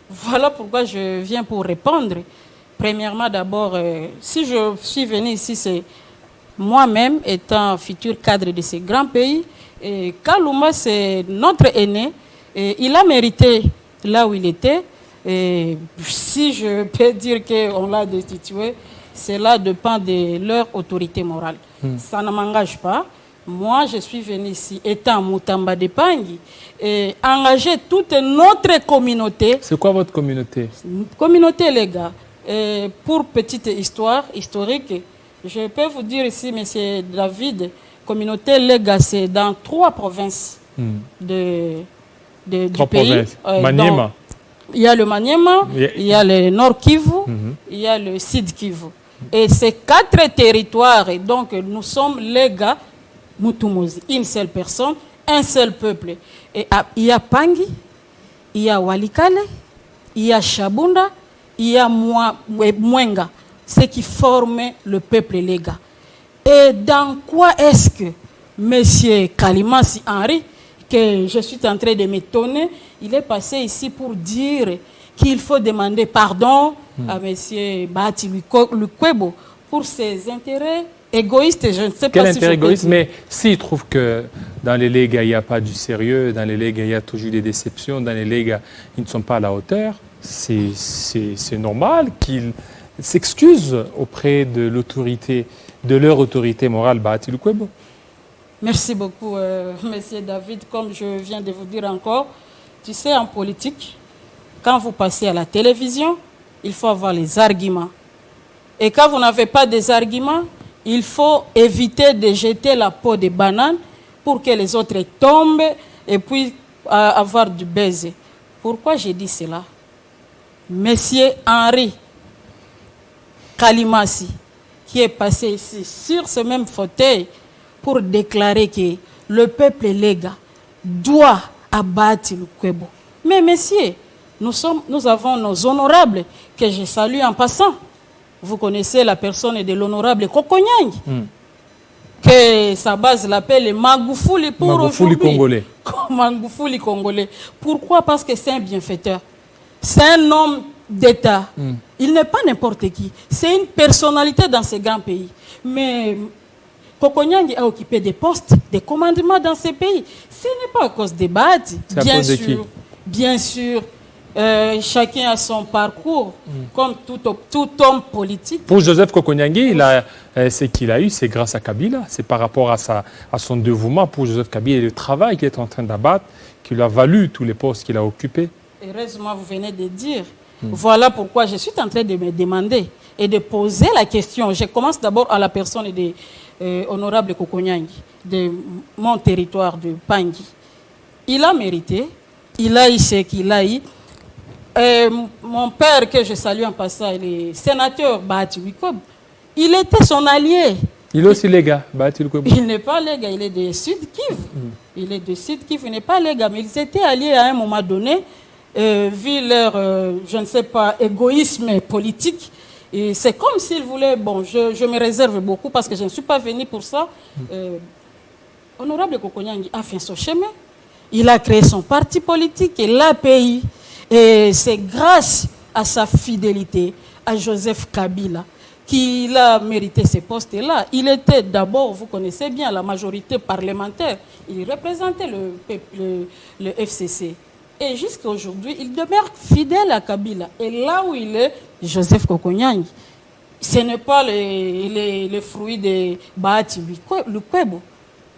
Voilà pourquoi je viens pour répondre. Premièrement, d'abord, si je suis venu ici, c'est moi-même, étant futur cadre de ce grand pays. Et Kalouma, c'est notre aîné. Et il a mérité là où il était. Et si je peux dire qu'on l'a destitué, cela dépend de leur autorité morale. Ça ne m'engage pas. Moi, je suis venu ici, étant Moutamba de Pangui, et engager toute notre communauté. C'est quoi votre communauté? Communauté, les gars. Et pour petite histoire historique, je peux vous dire ici, M. David, communauté Lega, c'est dans 3 provinces du pays. Maniema. Il y a le Maniema, il y a le Nord Kivu, il y a le Sud Kivu. Et ces 4 territoires, et donc nous sommes Lega, Mutumozi, une seule personne, un seul peuple. Et il y a Pangui, il y a Walikale, il y a Chabunda, il y a Mwenga, ce qui forme le peuple Lega. Et dans quoi est-ce que M. Kalimasi Henri, que je suis en train de m'étonner, il est passé ici pour dire qu'il faut demander pardon à M. Bahati Lukwebo pour ses intérêts égoïstes. Je ne sais Quel pas si intérêt égoïste, mais s'il trouve que dans les Lega, il n'y a pas du sérieux, dans les Lega, il y a toujours des déceptions, dans les Lega, ils ne sont pas à la hauteur, c'est normal qu'ils s'excusent auprès de l'autorité, de leur autorité morale, Bahati Lukwebo. Merci beaucoup, Monsieur David. Comme je viens de vous dire encore, tu sais, en politique, quand vous passez à la télévision, il faut avoir les arguments. Et quand vous n'avez pas des arguments, il faut éviter de jeter la peau de banane pour que les autres tombent et puis avoir du baiser. Pourquoi j'ai dit cela? Monsieur Henri Kalimasi, qui est passé ici sur ce même fauteuil pour déclarer que le peuple Lega doit abattre le Kwebo. Mais messieurs, nous avons nos honorables que je salue en passant. Vous connaissez la personne de l'honorable Kokonyang, que sa base l'appelle Magoufouli pour aujourd'hui. Congolais. Magoufouli Congolais. Pourquoi? Parce que c'est un bienfaiteur. C'est un homme d'État. Il n'est pas n'importe qui. C'est une personnalité dans ce grand pays. Mais Kokonyang a occupé des postes, des commandements dans ce pays. Ce n'est pas à cause des Bahati. Bien sûr, chacun a son parcours, comme tout homme politique. Pour Joseph Kokonyangui, ce qu'il a eu, c'est grâce à Kabila. C'est par rapport à son dévouement pour Joseph Kabila et le travail qu'il est en train d'abattre, qui lui a valu tous les postes qu'il a occupés. Heureusement, vous venez de dire. Voilà pourquoi je suis en train de me demander et de poser la question. Je commence d'abord à la personne de honorable Kokonyangui, de mon territoire de Pangui. Il a mérité, il a eu ce qu'il a eu. Mon père, que je salue en passant, le sénateur Bahati Lukwebo, il était son allié. Il est aussi Lega, Bahati Lukwebo. Il n'est pas Lega, il est de Sud Kivu. Il est de Sud Kivu, il n'est pas Lega, mais ils étaient alliés à un moment donné, vu leur, je ne sais pas, égoïsme politique. Et c'est comme s'ils voulaient, bon, je me réserve beaucoup parce que je ne suis pas venu pour ça. Honorable Kokonyangui a fait son chemin. Il a créé son parti politique et l'a pays. Et c'est grâce à sa fidélité à Joseph Kabila qu'il a mérité ces postes-là. Il était d'abord, vous connaissez bien, la majorité parlementaire. Il représentait le FCC. Et jusqu'à aujourd'hui, il demeure fidèle à Kabila. Et là où il est, Joseph Kokonyangui, ce n'est pas le fruit de Bahati Lukwebo.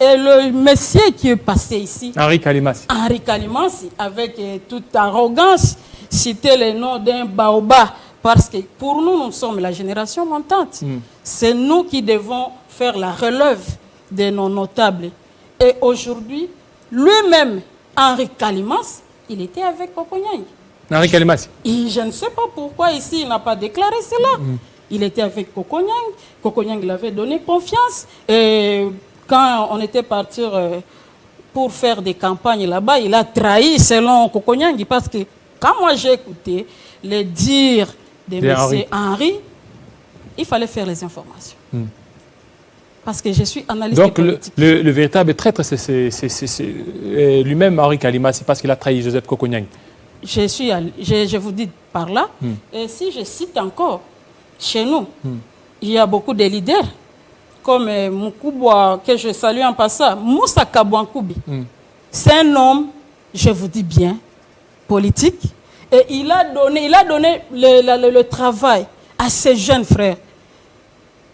Et le monsieur qui est passé ici, Henri Kalimasi, avec toute arrogance, citait le nom d'un baobab. Parce que pour nous, nous sommes la génération montante. C'est nous qui devons faire la relève de nos notables. Et aujourd'hui, lui-même, Henri Kalimasi, il était avec Kokonyangui. Henri Kalimasi. Et je ne sais pas pourquoi ici, il n'a pas déclaré cela. Il était avec Kokonyang. Kokonyang l'avait donné confiance. Et quand on était parti pour faire des campagnes là-bas, il a trahi selon Kokonyang. Parce que quand moi j'ai écouté les dires de M. Henri, il fallait faire les informations. Parce que je suis analyste politique. Donc le véritable traître, c'est lui-même Henri Kalima, c'est parce qu'il a trahi Joseph Kokonyang. Je vous dis par là, et si je cite encore, chez nous, il y a beaucoup de leaders, comme Moukouboua, que je salue en passant, Moussa Kabouankoubi. C'est un homme, je vous dis bien, politique, et il a donné le travail à ses jeunes frères.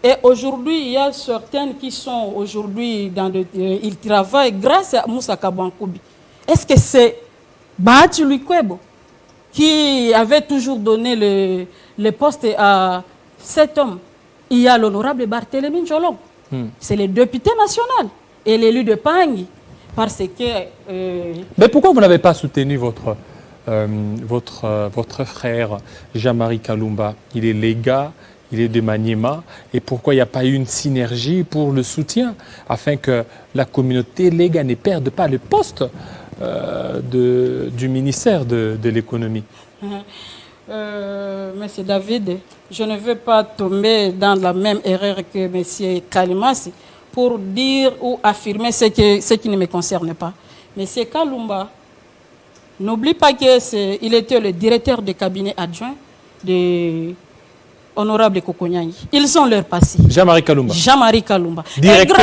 Et aujourd'hui, il y a certains qui sont aujourd'hui ils travaillent grâce à Moussa Kabouankoubi. Est-ce que c'est Bahati Lukwebo qui avait toujours donné le poste à cet homme? Il y a l'honorable Barthélémy Njolong. C'est le député national et l'élu de Pangui. Parce que... Mais pourquoi vous n'avez pas soutenu votre frère Jean-Marie Kalumba? Il est légat, il est de Maniema. Et pourquoi il n'y a pas eu une synergie pour le soutien afin que la communauté léga ne perde pas le poste du ministère de l'économie? Monsieur David, je ne veux pas tomber dans la même erreur que M. Kalimas pour dire ou affirmer ce qui ne me concerne pas. M. Kalumba, n'oublie pas qu'il était le directeur de cabinet adjoint de Honorable Kokonyang. Ils ont leur passé. Jean-Marie Kalumba. Jean-Marie Kalumba. Directeur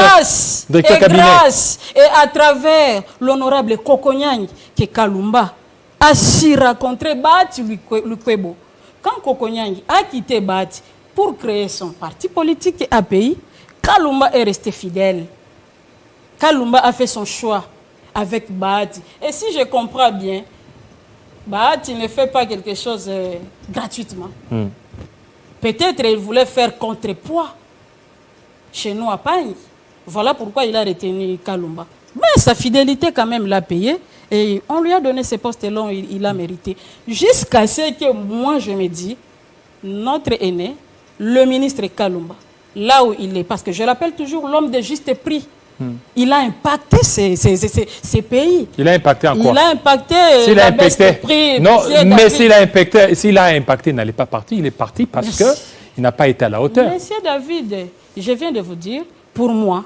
grâce, et à travers l'honorable Kokonyang, que Kalumba a si rencontré Bahati Lukwebo. Quand Kokonyang a quitté Bahati pour créer son parti politique et API, Kalumba est resté fidèle. Kalumba a fait son choix avec Bahati. Et si je comprends bien, Bahati ne fait pas quelque chose gratuitement. Peut-être il voulait faire contrepoids chez nous à Pagne. Voilà pourquoi il a retenu Kalumba. Mais sa fidélité quand même l'a payé et on lui a donné ce poste-là, il a mérité. Jusqu'à ce que moi je me dis, notre aîné, le ministre Kalumba, là où il est, parce que je l'appelle toujours l'homme de juste prix. Il a impacté ces pays. Il a impacté en quoi? Il a impacté la baisse de prix. Non, mais s'il a impacté, il n'allait pas partir. Il est parti parce qu'il n'a pas été à la hauteur. Monsieur David, je viens de vous dire, pour moi,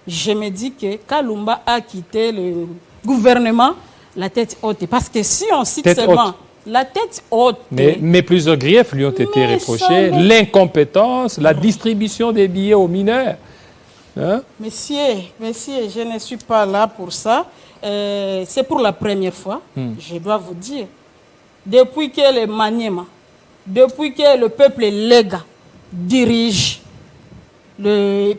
je me dis que Kalumba a quitté le gouvernement la tête haute. Parce que si on cite seulement la tête haute... Mais plusieurs griefs lui ont été reprochés. L'incompétence, la distribution des billets aux mineurs. Hein? Monsieur, je ne suis pas là pour ça. C'est pour la première fois, je dois vous dire. Depuis que le Maniema, depuis que le peuple léga dirige,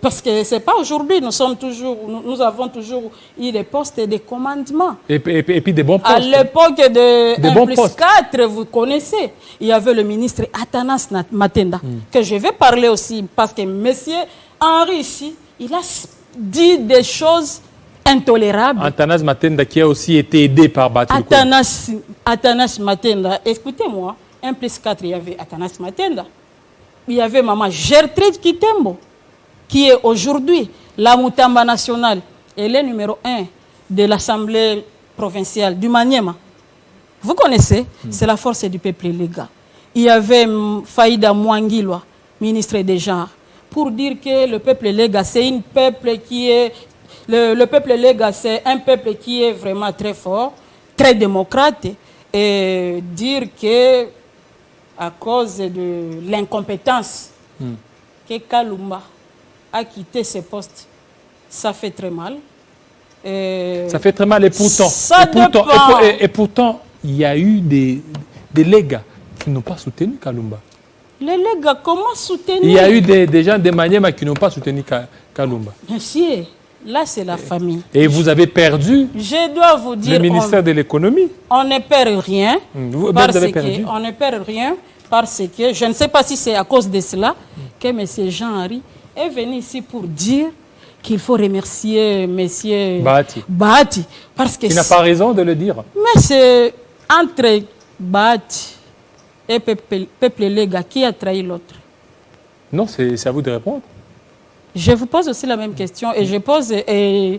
parce que ce n'est pas aujourd'hui, nous avons toujours eu des postes de commandement. Et puis des bons postes. À l'époque de 1+4, vous connaissez, il y avait le ministre Atanas Matenda, que je vais parler aussi, parce que monsieur Henri ici, il a dit des choses intolérables. Atanas Matenda qui a aussi été aidé par Bahati Lukwebo. Atanas Matenda, écoutez-moi, 1+4, il y avait Atanas Matenda. Il y avait Maman Gertrude Kitembo, qui est aujourd'hui la Moutamba nationale. Elle est numéro 1 de l'Assemblée provinciale du Maniema. Vous connaissez, c'est la force du peuple léga. Il y avait Faïda Mwangilwa, ministre des genres, pour dire que le peuple léga, c'est un peuple qui est... Le peuple léga, c'est un peuple qui est vraiment très fort, très démocrate, et dire que à cause de l'incompétence que Kalumba a quitté ses postes, ça fait très mal. Ça fait très mal et pourtant, il y a eu des légas qui n'ont pas soutenu Kalumba. Les légas, comment soutenir? Il y a eu des gens de Maniema qui n'ont pas soutenu Kalumba. Monsieur, là c'est la famille. Et vous avez perdu je dois vous dire, le ministère de l'économie. On ne perd rien. On ne perd rien parce que, je ne sais pas si c'est à cause de cela que M. Jean-Henri est venu ici pour dire qu'il faut remercier M. Bahati. Parce que il n'a pas raison de le dire. Mais c'est entre Bahati et peuple léga qui a trahi l'autre. Non, c'est à vous de répondre. Je vous pose aussi la même question et je pose...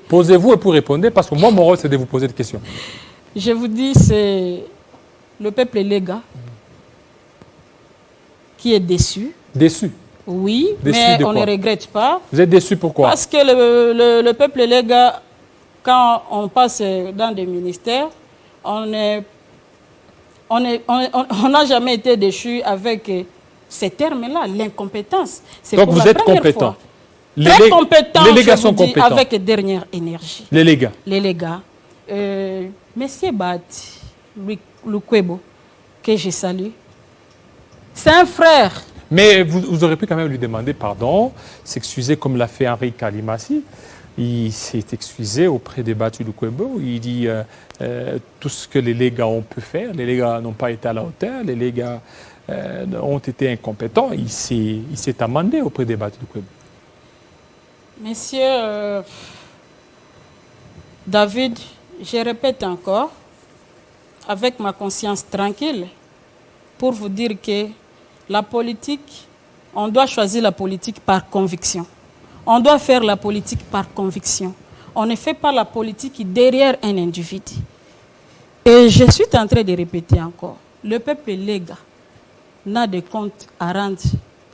Posez-vous et vous répondez, parce que moi, mon rôle, c'est de vous poser des questions. Je vous dis, c'est le peuple Lega qui est déçu. Déçu? Oui, déçu mais on ne regrette pas. Vous êtes déçu pourquoi? Parce que le peuple Lega, quand on passe dans des ministères, on n'a jamais été déçu avec ces termes-là, l'incompétence. Donc vous êtes compétent? Très compétent, les Legas je sont vous dis, compétents. avec dernière énergie. Les Legas. Les Legas. Monsieur Bati Lukwebo, que je salue, c'est un frère. Mais vous aurez pu quand même lui demander pardon, s'excuser comme l'a fait Henri Kalimassi. Il s'est excusé auprès des Bati Lukwebo. Il dit tout ce que les Legas ont pu faire, les Legas n'ont pas été à la hauteur, les Legas ont été incompétents. Il s'est amendé auprès des Bati Lukwebo. Monsieur David, je répète encore, avec ma conscience tranquille, pour vous dire que la politique, on doit choisir la politique par conviction. On doit faire la politique par conviction. On ne fait pas la politique derrière un individu. Et je suis en train de répéter encore, le peuple Lega n'a de compte à rendre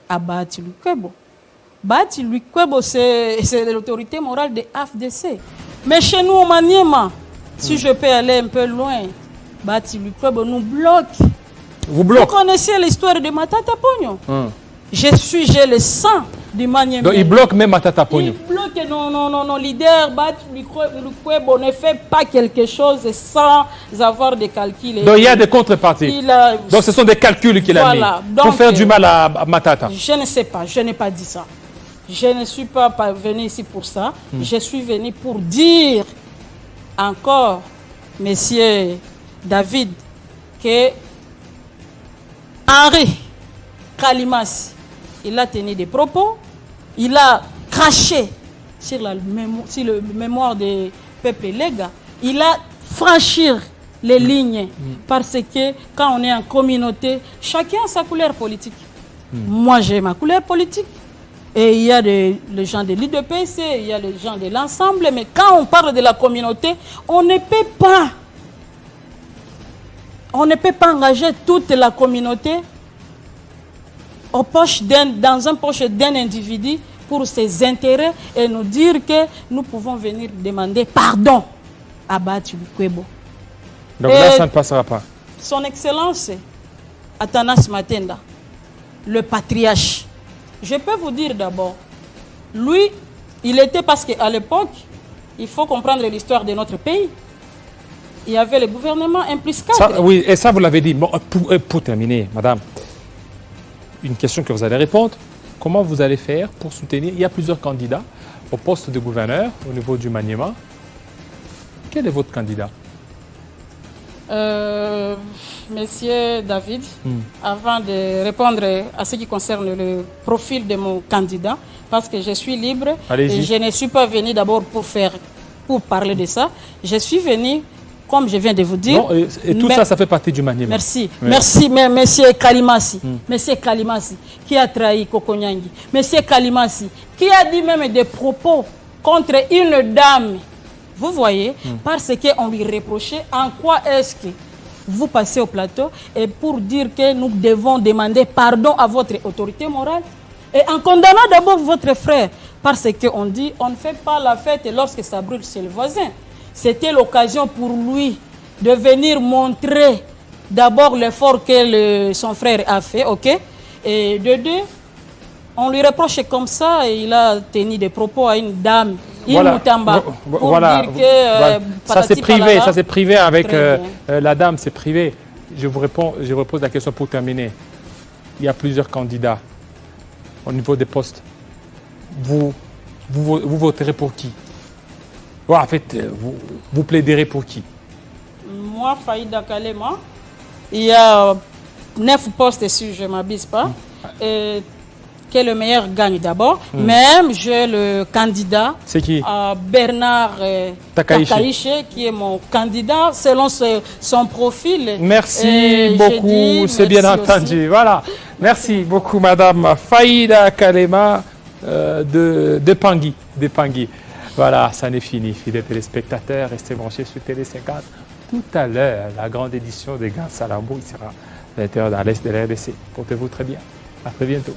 à Bati Lukwebo. Bati Lukwebo, c'est l'autorité morale de AFDC. Mais chez nous, au Maniema, si je peux aller un peu loin, Bati Lukwebo nous bloque. Vous bloquez? Vous connaissez l'histoire de Matata Pogno? J'ai le sang du Maniema. Donc il bloque même Matata Pogno? Il bloque, non, leader Bati Lukwebo ne fait pas quelque chose sans avoir des calculs. Donc il y a des contreparties. Donc ce sont des calculs qu'il a mis pour faire du mal à Matata. Je ne sais pas, je n'ai pas dit ça. Je ne suis pas venu ici pour ça. Je suis venu pour dire encore, monsieur David, que Henri Kalimassi, il a tenu des propos, il a craché sur le mémoire des peuples Lega, il a franchi les lignes parce que quand on est en communauté, chacun a sa couleur politique. Moi, j'ai ma couleur politique. Et il y a les gens de l'IDPC, il y a les gens de l'ensemble, mais quand on parle de la communauté, on ne peut pas engager toute la communauté dans un poche d'un individu pour ses intérêts et nous dire que nous pouvons venir demander pardon à Bati Lukwebo. Donc là, ça ne passera pas. Son Excellence, Athanas Matenda, le patriarche, je peux vous dire d'abord, lui, il était parce qu'à l'époque, il faut comprendre l'histoire de notre pays. Il y avait le gouvernement 1+4. Ça, oui, et ça vous l'avez dit. Bon, pour terminer, madame, une question que vous allez répondre. Comment vous allez faire pour soutenir? Il y a plusieurs candidats au poste de gouverneur au niveau du Maniema. Quel est votre candidat? Monsieur David, avant de répondre à ce qui concerne le profil de mon candidat, parce que je suis libre et je ne suis pas venu d'abord pour parler de ça. Je suis venu, comme je viens de vous dire... Non, et tout ça fait partie du Maniema. Merci. Oui. Merci, mais monsieur Kalimassi, monsieur Kalimassi, qui a trahi Kokonyangi, monsieur Kalimassi, qui a dit même des propos contre une dame. Vous voyez, parce qu'on lui reprochait en quoi est-ce que vous passez au plateau et pour dire que nous devons demander pardon à votre autorité morale et en condamnant d'abord votre frère parce qu'on dit on ne fait pas la fête lorsque ça brûle chez le voisin. C'était l'occasion pour lui de venir montrer d'abord l'effort que son frère a fait, ok? Et de deux, on lui reproche comme ça et il a tenu des propos à une dame. Voilà, ça c'est privé, ça c'est privé avec la dame, c'est privé. Je vous repose la question pour terminer. Il y a plusieurs candidats au niveau des postes. Vous voterez pour qui? En fait, vous plaiderez pour qui? Moi, Faïda Kalema, il y a 9 postes si je ne m'abuse pas. Et que le meilleur gagne d'abord. Même j'ai le candidat. C'est qui? Bernard Takaiche, qui est mon candidat selon son profil. Merci beaucoup, c'est bien entendu. Aussi. Voilà. Merci beaucoup, Madame Faïda Kalema de Pangui. Voilà, ça n'est fini. Fidèles téléspectateurs, restez branchés sur Télé 50. Tout à l'heure, la grande édition des Grands Salambo sera à l'intérieur dans l'Est de la RDC. Portez-vous très bien. À très bientôt.